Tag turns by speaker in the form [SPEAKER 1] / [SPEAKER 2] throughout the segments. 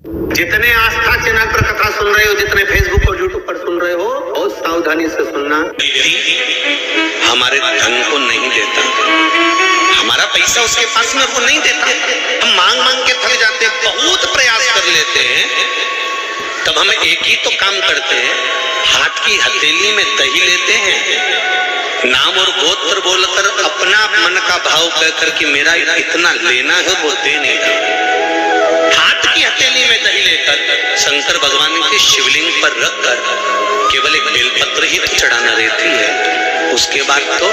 [SPEAKER 1] जितने आस्था चैनल पर कथा सुन रहे हो, जितने फेसबुक और यूट्यूब पर सुन रहे हो, बहुत सावधानी से सुनना। हमारे धन को नहीं देता, हमारा पैसा उसके पास में वो नहीं देता। हम मांग मांग के थक जाते हैं, बहुत प्रयास कर लेते हैं, तब हम एक ही तो काम करते हैं, हाथ की हथेली में दही लेते हैं, नाम और गोत्र बोलकर अपना मन का भाव कहकर कि मेरा इतना लेना है, वो दे नहीं देते। हाथ की हथेली में दही लेकर शंकर भगवान के शिवलिंग पर रखकर केवल एक बेलपत्र ही तो चढ़ाना रहती है। उसके बाद तो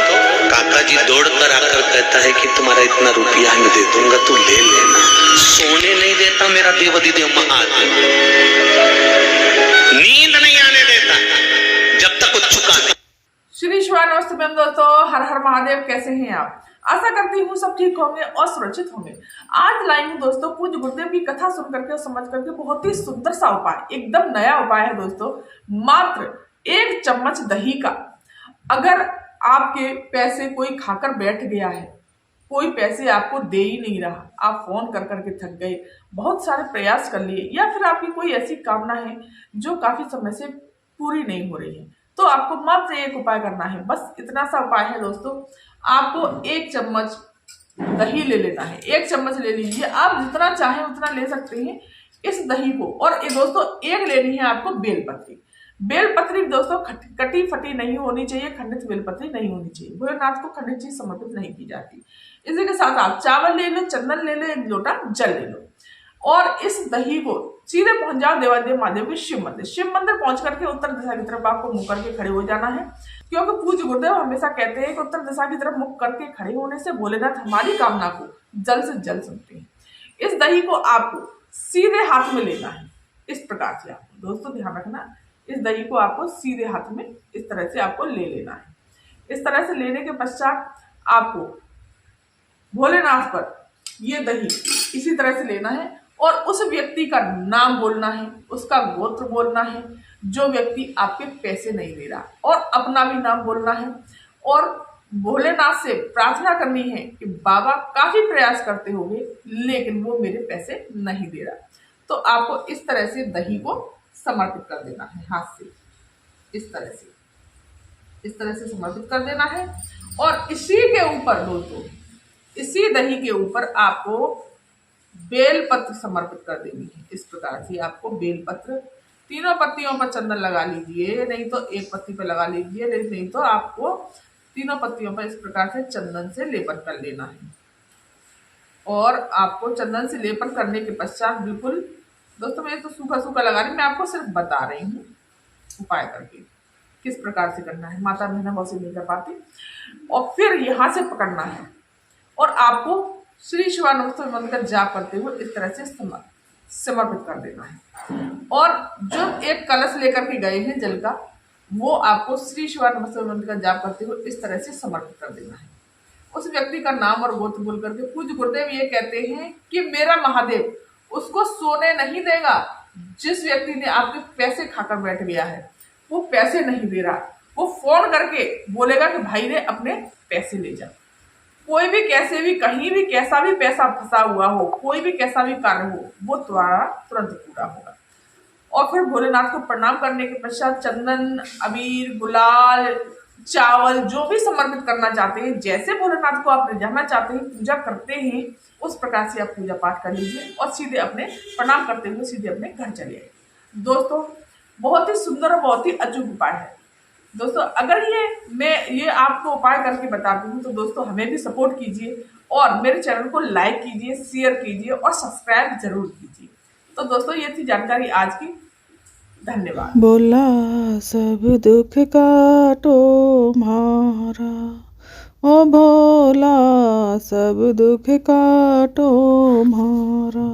[SPEAKER 1] काका जी दौड़ कर आकर कहता है कि तुम्हारा इतना रुपया मैं दे दूंगा, तू ले लेना। सोने नहीं देता मेरा देवाधिदेव महादेव, नींद नहीं आने देता जब तक वो चुका नहीं।
[SPEAKER 2] श्री शिवानमस्ते दोस्तों, हर हर महादेव। कैसे हैं आप? आशा करती हूँ सब ठीक होंगे और सुरक्षित होंगे। आज लाई हूँ दोस्तों पूज्य गुरुदेव की कथा सुन करके और समझ करके बहुत ही सुंदर सा उपाय, एकदम नया उपाय है दोस्तों। मात्र 1 चम्मच दही का, अगर आपके पैसे कोई खाकर बैठ गया है, कोई पैसे आपको दे ही नहीं रहा, आप फोन कर करके थक गए, बहुत सारे प्रयास कर लिए, या फिर आपकी कोई ऐसी कामना है जो काफी समय से पूरी नहीं हो रही है, तो आपको मात्र एक उपाय करना है। बस इतना सा उपाय है दोस्तों। आपको 1 चम्मच दही ले लेना है, 1 चम्मच ले लीजिए, आप जितना चाहें उतना ले सकते हैं इस दही को। और दोस्तों एक लेनी है आपको बेलपत्री। बेलपत्री दोस्तों कटी फटी नहीं होनी चाहिए, खंडित बेलपत्री नहीं होनी चाहिए। भोलेनाथ को खंडित चीज समर्पित नहीं की जाती। इसी के साथ आप चावल ले लो, चंदन ले लो, 1 लोटा जल ले लो, और इस दही को सीधे पहुंच जाओ देवादेव महादेव के शिव मंदिर। शिव मंदिर पहुंच करके उत्तर दिशा की तरफ आपको मुख करके खड़े हो जाना है, क्योंकि पूज्य गुरुदेव हमेशा कहते हैं कि उत्तर दिशा की तरफ मुख करके खड़े होने से भोलेनाथ हमारी कामना को जल्द से जल्द सुनते हैं। इस दही को आपको सीधे हाथ में लेना है, इस प्रकार से। आपको दोस्तों ध्यान रखना, इस दही को आपको सीधे हाथ में इस तरह से आपको ले लेना है। इस तरह से लेने के पश्चात आपको भोलेनाथ पर ये दही इसी तरह से लेना है और उस व्यक्ति का नाम बोलना है, उसका गोत्र बोलना है, जो व्यक्ति आपके पैसे नहीं दे रहा, और अपना भी नाम बोलना है। और भोलेनाथ से प्रार्थना करनी है कि बाबा काफी प्रयास करते होंगे लेकिन वो मेरे पैसे नहीं दे रहा। तो आपको इस तरह से दही को समर्पित कर देना है, हाथ से इस तरह से समर्पित कर देना है। और इसी के ऊपर दोस्तों, इसी दही के ऊपर आपको बेलपत्र समर्पित कर देनी है। इस प्रकार से आपको बेलपत्र, 3 पत्तियों पर चंदन लगा लीजिए, नहीं तो 1 पत्ती पर लगा लीजिए, नहीं तो आपको 3 पत्तियों पर इस प्रकार से चंदन से लेपन कर लेना है। और आपको चंदन से लेपन करने के पश्चात बिल्कुल दोस्तों, मैं तो सूखा सूखा लगा रही, मैं आपको सिर्फ बता रही हूँ उपाय करके किस प्रकार से करना है। माता बहना बहुत से नहीं कर पाती। और फिर यहाँ से पकड़ना है और आपको श्री शिवानंद मंत्र जाप करते हुए इस तरह से समर्पित कर देना है। और जो एक कलश लेकर के गए हैं जल का, वो आपको श्री शिवानंद मंत्र का जाप करते हुए इस तरह से समर्पित कर देना है। उस व्यक्ति का नाम और गोत्र बोल करके पूज्य गुरुदेव ये कहते हैं कि मेरा महादेव उसको सोने नहीं देगा। जिस व्यक्ति ने आपके पैसे खाकर बैठ गया है, वो पैसे नहीं दे रहा, वो फोन करके बोलेगा कि भाई रे अपने पैसे ले जा। कोई भी कैसे भी कहीं भी कैसा भी पैसा फंसा हुआ हो, कोई भी कैसा भी कार्य हो, वो तुम्हारा तुरंत पूरा होगा। और फिर भोलेनाथ को प्रणाम करने के पश्चात चंदन, अबीर, गुलाल, चावल जो भी समर्पित करना चाहते हैं, जैसे भोलेनाथ को आप रिझाना चाहते हैं, पूजा करते हैं, उस प्रकार से आप पूजा पाठ कर लीजिए और सीधे अपने प्रणाम करते हुए सीधे अपने घर चले आइए। दोस्तों बहुत ही सुंदर और बहुत ही अचूक उपाय है दोस्तों। अगर मैं आपको उपाय करके बताती हूँ तो दोस्तों हमें भी सपोर्ट कीजिए और मेरे चैनल को लाइक कीजिए, शेयर कीजिए और सब्सक्राइब जरूर कीजिए। तो दोस्तों ये थी जानकारी आज की। धन्यवाद।
[SPEAKER 3] बोला सब दुख काटो मारा, ओ भोला सब दुख काटो मारा।